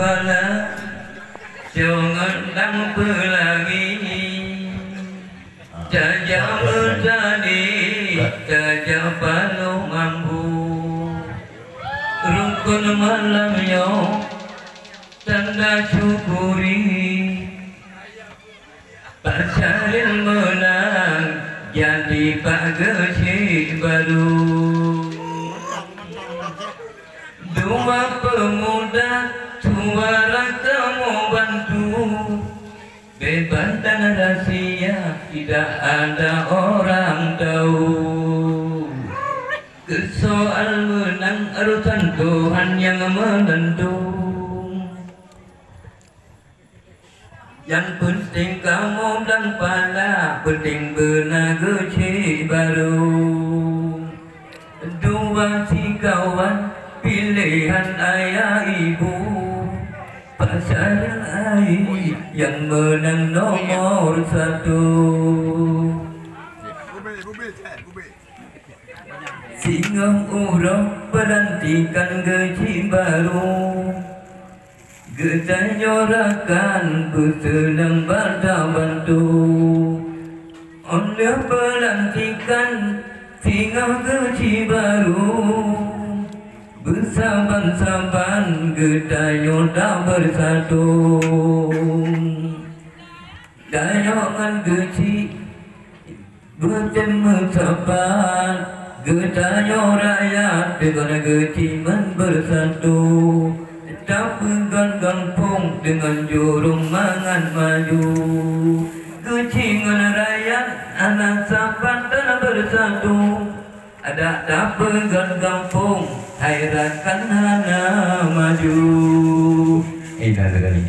pala jangan dang pelangi jajah bertani jajah palu mampu rukun malamnya tanda syukuri Pasalin menang jadi Pak Gesi baru dua pemuda suara kamu bantu bebas dan rahasia tidak ada orang tahu kesoal menang urusan Tuhan yang menentu yang penting kamu dan pala penting benar Gesi baru dua si kawan pilihan ayah ibu pasangan air yang menang nomor satu singa urang perantikan Gesi baru kita nyorakan bersenang pada bantu oleh pelantikan singa Gesi baru bersaban-saban kita nyoda bersatu dayangan Gesi bertemu saban kita nyoraya dengan Gesi bersatu Kampung dengan jurung mangan maju Kecingan rakyat anak sahabat dan bersatu ada tapegan kampung hayratkan hana maju. Indah sekali